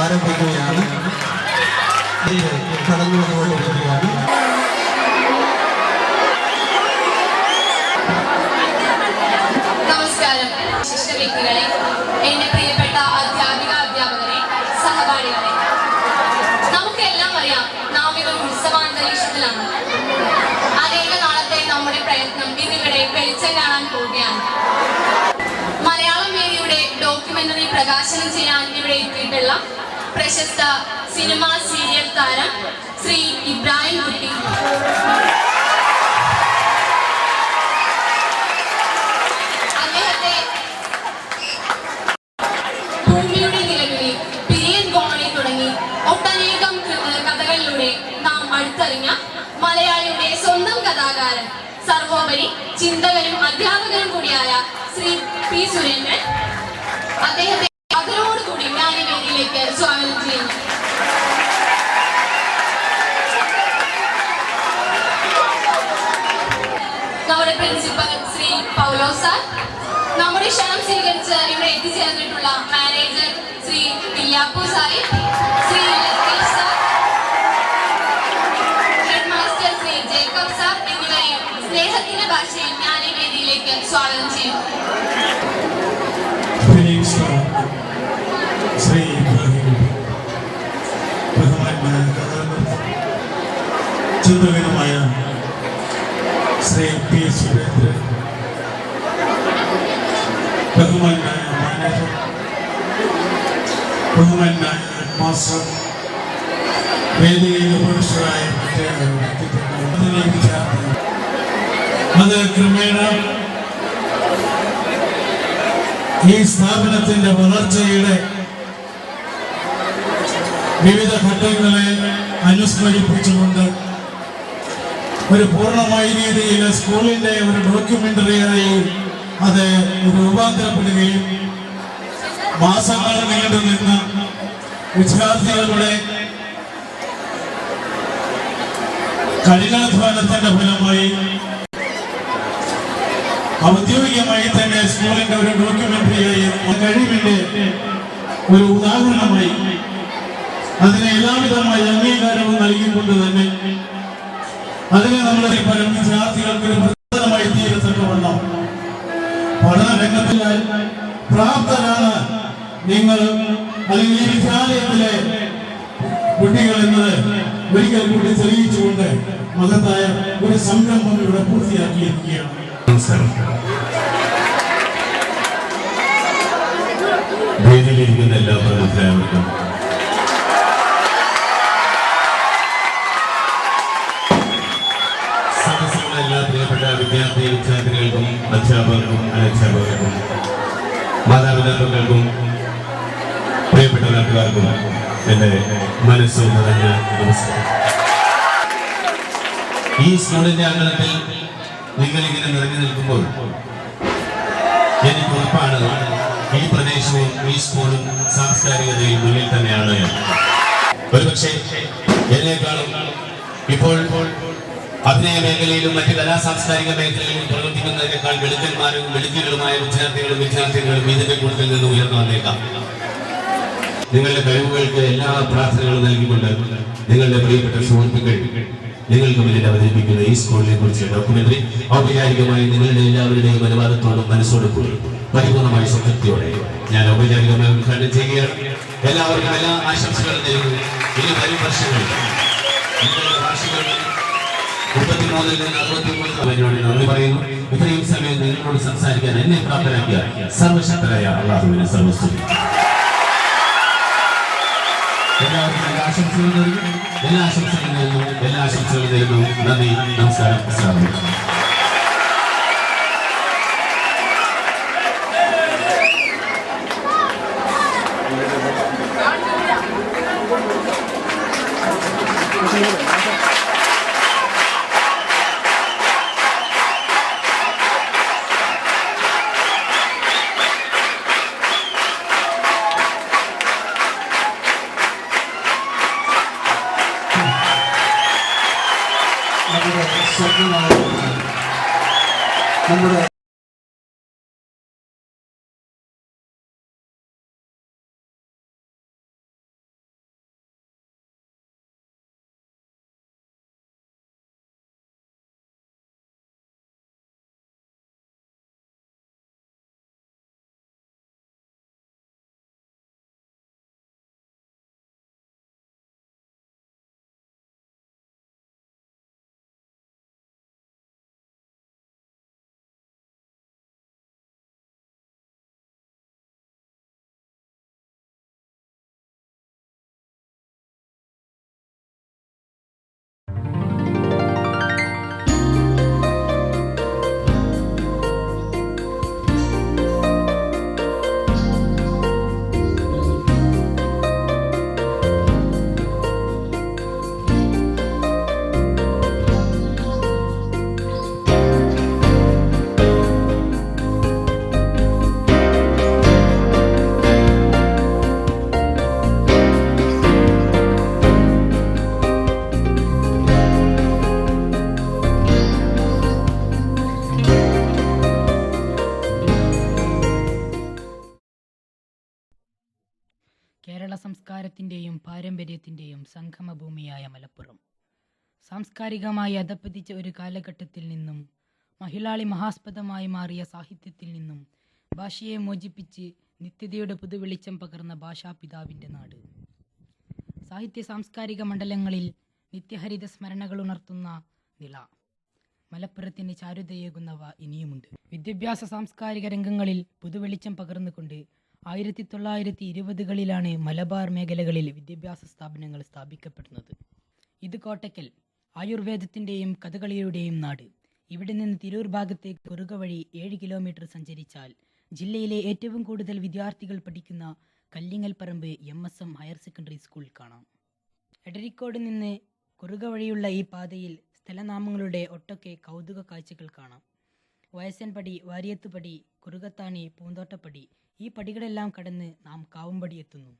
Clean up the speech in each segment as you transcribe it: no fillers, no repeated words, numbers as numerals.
ആരംഭിക്കുകയാണ്. കടന്നു വന്നുകൊണ്ടിരിക്കുകയാണ്. നമസ്കാരം വിശിഷ്ട വ്യക്തികളെ, എന്റെ പ്രിയപ്പെട്ട അധ്യാപകരെ, സഹപാഠികളെ, നമുക്കെല്ലാം അറിയാം നാം ഇതൊരു ഉത്സവാന്തരീക്ഷത്തിലാണ്. അനേക നാളത്തെ നമ്മുടെ പ്രയത്നം ഇതിവിടെ വെളിച്ചം കാണാൻ പോവുകയാണ്. മലയാളം വേദിയുടെ ഡോക്യുമെന്ററി പ്രകാശനം ചെയ്യാൻ ഇവിടെ എത്തിയിട്ടുള്ള പ്രശസ്ത സിനിമ സീരിയൽ താരം ശ്രീ ഇബ്രാഹിം കുട്ടി, അദ്ദേഹത്തെ ഭൂമിയുടെ നിലവിളി, പിരിയൻ കോളനി തുടങ്ങി ഒട്ടനേകം കഥകളിലൂടെ നാം അടുത്തറിഞ്ഞ മലയാളിയുടെ സ്വന്തം കഥാകാരൻ, സർവോപരി ചിന്തകനും അധ്യാപകനും കൂടിയായ ശ്രീ പി സുരേന്ദ്രൻ, അദ്ദേഹത്തെ അതിനോടുകൂടി ഞാൻ ഈ വേദിയിലേക്ക് സ്വാഗതം ചെയ്യുന്നു. നമ്മുടെ പ്രിൻസിപ്പൽ ശ്രീ പൗലോ സാർ, നമ്മുടെ ക്ഷണം സ്വീകരിച്ച് ഇവിടെ എത്തിച്ചേർന്നിട്ടുള്ള manager Shri Vilyappu Sahib, Shri Latheesh sir, head master Shri Jacob sir എന്നിവരെയും സ്നേഹത്തിന്റെ ഭാഷയിൽ ഞാൻ ഈ വേദിയിലേക്ക് സ്വാഗതം ചെയ്യുന്നു. ശ്രീ ഇബ്രാഹിം, ബഹുമാന്യനായ ചിന്തകനുമായ ശ്രീ പി സുരേന്ദ്രൻ, ബഹുമാന്യനായ മാനേജർ, ബഹുമാന്യനായ ഹെഡ് മാസ്റ്റർ, വേദിയിൽ ഉപവിഷ്ടരായ അത് ക്രമേണ ഈ സ്ഥാപനത്തിന്റെ വളർച്ചയുടെ വിവിധ ഘട്ടങ്ങളെ അനുസ്മരിപ്പിച്ചുകൊണ്ട് ഒരു പൂർണ്ണമായ രീതിയിൽ സ്കൂളിന്റെ ഒരു ഡോക്യുമെന്ററിയായി അത് രൂപാന്തരപ്പെടുകയും മാസങ്ങൾ നീണ്ടു നിന്ന് വിദ്യാർത്ഥികളുടെ കഠിനാധ്വാനത്തിന്റെ ഫലമായി ഔദ്യോഗികമായി തന്നെ സ്കൂളിന്റെ ഒരു ഡോക്യുമെന്ററിയായി കഴിവിന്റെ ഒരു ഉദാഹരണമായി അതിന് എല്ലാവിധമായ അംഗീകാരവും നൽകിക്കൊണ്ട് തന്നെ അതിനെ നമ്മുടെ പല വിദ്യാർത്ഥികൾക്ക് ഒരു പ്രധാനമായി തീരത്തക്കവണ്ണം പഠന രംഗത്തിൽ പ്രാപ്തരാണ് നിങ്ങൾ അല്ലെങ്കിൽ ഈ വിദ്യാലയത്തിലെ കുട്ടികൾ എന്നത് ഒരിക്കൽ കൂടി തെളിയിച്ചുകൊണ്ട് മഹത്തായ ഒരു സംരംഭം ഇവിടെ പൂർത്തിയാക്കിയിരിക്കുകയാണ്. വേദിയിലിരിക്കുന്ന എല്ലാ പ്രമുഖർക്കും സദസ്സിലുള്ള എല്ലാ പ്രിയപ്പെട്ട വിദ്യാർത്ഥികൾക്കും അധ്യാപകർക്കും അനധ്യാപകർക്കും മാതാപിതാക്കൾക്കും പ്രിയപ്പെട്ട നാട്ടുകാർക്കും എന്റെ മനസ്സ് നിറഞ്ഞ നമസ്കാരം. ഈ സ്കൂളിന്റെ അംഗണത്തിൽ നിങ്ങളിങ്ങനെ നിറഞ്ഞു നിൽക്കുമ്പോൾ എനിക്ക് ഉറപ്പാണ് ഈ പ്രദേശവും ഈ സ്കൂളും സാംസ്കാരികതയിൽ മുന്നിൽ തന്നെയാണ്. ഒരുപക്ഷെ എന്നേക്കാളും ഇപ്പോൾ അഭിനയ മേഖലയിലും മറ്റ് കലാ സാംസ്കാരിക മേഖലകളിലും പ്രവർത്തിക്കുന്നതിനേക്കാൾ മിടുക്കന്മാരും മിടുക്കികളുമായ വിദ്യാർത്ഥികളും ഇതിന്റെ കൂട്ടത്തിൽ നിന്ന് ഉയർന്നു വന്നേക്കാം. നിങ്ങളുടെ കഴിവുകൾക്ക് എല്ലാ പ്രാർത്ഥനകളും നൽകിക്കൊണ്ട് നിങ്ങളുടെ പ്രിയപ്പെട്ട സുഹൃത്തുക്കൾ നിങ്ങൾക്ക് മുന്നിൽ അവതരിപ്പിക്കുന്ന ഈ സ്കൂളിനെ കുറിച്ച് ഡോക്യുമെന്ററി ഔപചാരികമായി നിങ്ങളുടെ എല്ലാവരുടെയും അനുവാദത്തോടും മനസ്സോടും കൂടി പരിപൂർണമായ സംതൃപ്തിയോടെ ഞാൻ ഔപചാരികമായി ഉദ്ഘാടനം ചെയ്യുകയാണ്. എല്ലാവർക്കും എല്ലാ ആശംസകളും നൽകുന്നു. ഇനി വരും വർഷങ്ങളിൽ നിങ്ങളുടെ വാർഷികം 33 നിന്ന് 63 നന്ദി പറയുന്നു. ഇത്രയും സമയം നിങ്ങളോട് സംസാരിക്കാൻ എന്നെ പ്രാപ്തരാക്കിയ സർവശക്തരായ അല്ലാഹുവിനെ സർവസ്തുതി. എല്ലാവർക്കും എല്ലാ ആശംസകളും നൽകുന്നു. എല്ലാ ആശംസകളും നേരുന്നു. നന്ദി, നമസ്കാരം, അസ്സലാമു അലൈക്കും. നമ്മുടെ കേരള സംസ്കാരത്തിൻ്റെയും പാരമ്പര്യത്തിൻ്റെയും സംഗമഭൂമിയായ മലപ്പുറം സാംസ്കാരികമായി അധപ്പതിച്ച ഒരു കാലഘട്ടത്തിൽ നിന്നും മഹിളാളി മഹാസ്പദമായി മാറിയ സാഹിത്യത്തിൽ നിന്നും ഭാഷയെ മോചിപ്പിച്ച് നിത്യതയുടെ പുതുവെളിച്ചം പകർന്ന ഭാഷാപിതാവിൻ്റെ നാട്. സാഹിത്യ സാംസ്കാരിക മണ്ഡലങ്ങളിൽ നിത്യഹരിത സ്മരണകൾ ഉണർത്തുന്ന നിള. മലപ്പുറത്തിന് ചാരുതയേകുന്നവ ഇനിയുമുണ്ട്. വിദ്യാഭ്യാസ സാംസ്കാരിക രംഗങ്ങളിൽ പുതുവെളിച്ചം പകർന്നുകൊണ്ട് 1920കളിലാണ് മലബാർ മേഖലകളിൽ വിദ്യാഭ്യാസ സ്ഥാപനങ്ങൾ സ്ഥാപിക്കപ്പെടുന്നത്. ഇത് കോട്ടയ്ക്കൽ ആയുർവേദത്തിൻ്റെയും കഥകളിയുടെയും നാട്. ഇവിടെ നിന്ന് തിരൂർ ഭാഗത്തേക്ക് കുറുക വഴി 7 കിലോമീറ്റർ സഞ്ചരിച്ചാൽ ജില്ലയിലെ ഏറ്റവും കൂടുതൽ വിദ്യാർത്ഥികൾ പഠിക്കുന്ന Kallingalparamba MSM higher secondary school കാണാം. എടരിക്കോട് നിന്ന് കുറുക വഴിയുള്ള ഈ പാതയിൽ സ്ഥലനാമങ്ങളുടെ ഒട്ടൊക്കെ കൗതുക കാഴ്ചകൾ കാണാം. വയസ്സൻപടി, വാര്യത്തുപടി, കുറുകത്താണി, പൂന്തോട്ടപ്പടി, ഈ പടികളെല്ലാം കടന്ന് നാം കാവുംപടി എത്തുന്നു.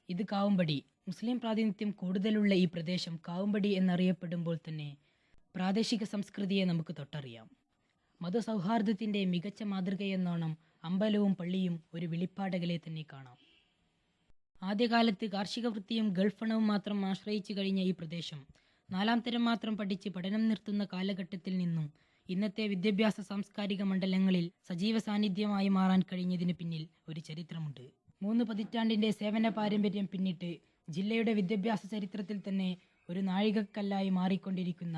ഇത് കാവുംപടി. മുസ്ലിം പ്രാതിനിധ്യം കൂടുതലുള്ള ഈ പ്രദേശം കാവുംപടി എന്നറിയപ്പെടുമ്പോൾ തന്നെ പ്രാദേശിക സംസ്കൃതിയെ നമുക്ക് തൊട്ടറിയാം. മതസൗഹാർദ്ദത്തിൻ്റെ മികച്ച മാതൃകയെന്നോണം അമ്പലവും പള്ളിയും ഒരു വെളിപ്പാടകലെ തന്നെ കാണാം. ആദ്യകാലത്ത് കാർഷിക വൃത്തിയും ഗൾഫണവും മാത്രം ആശ്രയിച്ചു കഴിഞ്ഞ ഈ പ്രദേശം 4ാം തരം മാത്രം പഠിച്ച് പഠനം നിർത്തുന്ന കാലഘട്ടത്തിൽ നിന്നും ഇന്നത്തെ വിദ്യാഭ്യാസ സാംസ്കാരിക മണ്ഡലങ്ങളിൽ സജീവ സാന്നിധ്യമായി മാറാൻ കഴിഞ്ഞതിന് പിന്നിൽ ഒരു ചരിത്രമുണ്ട്. 3 പതിറ്റാണ്ടിൻ്റെ സേവന പാരമ്പര്യം പിന്നിട്ട് ജില്ലയുടെ വിദ്യാഭ്യാസ ചരിത്രത്തിൽ തന്നെ ഒരു നാഴികക്കല്ലായി മാറിക്കൊണ്ടിരിക്കുന്ന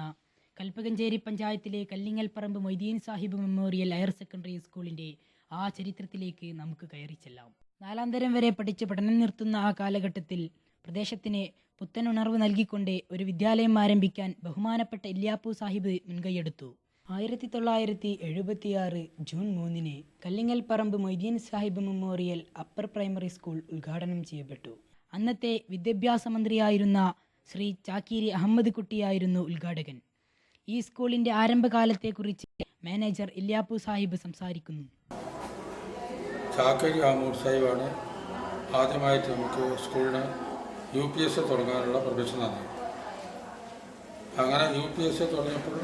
കൽപ്പകഞ്ചേരി പഞ്ചായത്തിലെ Kallingalparamba Moideen Sahib memorial higher secondary സ്കൂളിൻ്റെ ആ ചരിത്രത്തിലേക്ക് നമുക്ക് കയറി ചെല്ലാം. 4ാം തരം വരെ പഠിച്ച് പഠനം നിർത്തുന്ന ആ കാലഘട്ടത്തിൽ പ്രദേശത്തിന് പുത്തനുണർവ് നൽകിക്കൊണ്ട് ഒരു വിദ്യാലയം ആരംഭിക്കാൻ ബഹുമാനപ്പെട്ട ഇല്യാപ്പു സാഹിബ് മുൻകൈയെടുത്തു. 1976 June 3 Kallingalparamba Moideen Sahib memorial upper primary school ഉദ്ഘാടനം ചെയ്യപ്പെട്ടു. അന്നത്തെ വിദ്യാഭ്യാസ മന്ത്രിയായിരുന്ന ശ്രീ ചാക്കീരി അഹമ്മദ് കുട്ടിയായിരുന്നു ഉദ്ഘാടകൻ. ഈ സ്കൂളിൻ്റെ ആരംഭകാലത്തെക്കുറിച്ച് മാനേജർ ഇല്യാപ്പു സാഹിബ് സംസാരിക്കുന്നു. ചാക്കരി അഹമ്മദ് സാഹിബാണ് ആദ്യമായിട്ട് നമുക്ക് സ്കൂളിന് UPS തുടങ്ങാനുള്ള പെർമിഷൻ തന്നത്. അങ്ങനെ UPS തുടങ്ങിയപ്പോൾ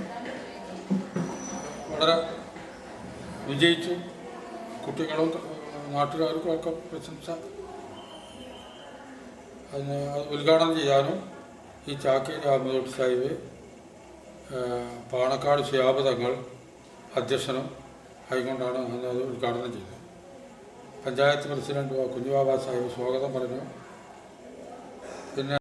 വളരെ വിജയിച്ചു. കുട്ടികളും നാട്ടുകാർക്കും ഒക്കെ പ്രശംസ. അതിന് ഉദ്ഘാടനം ചെയ്യാനും ഈ ചാക്കരി അഹമ്മദ് സാഹിബ് പാണക്കാട് ശിഹാബ് തങ്ങൾ അധ്യക്ഷനും ആയിക്കൊണ്ടാണ് അത് ഉദ്ഘാടനം ചെയ്തത്. പഞ്ചായത്ത് പ്രസിഡന്റ് കുഞ്ഞുബാബ സാഹിബ് സ്വാഗതം പറഞ്ഞു. പിന്നെ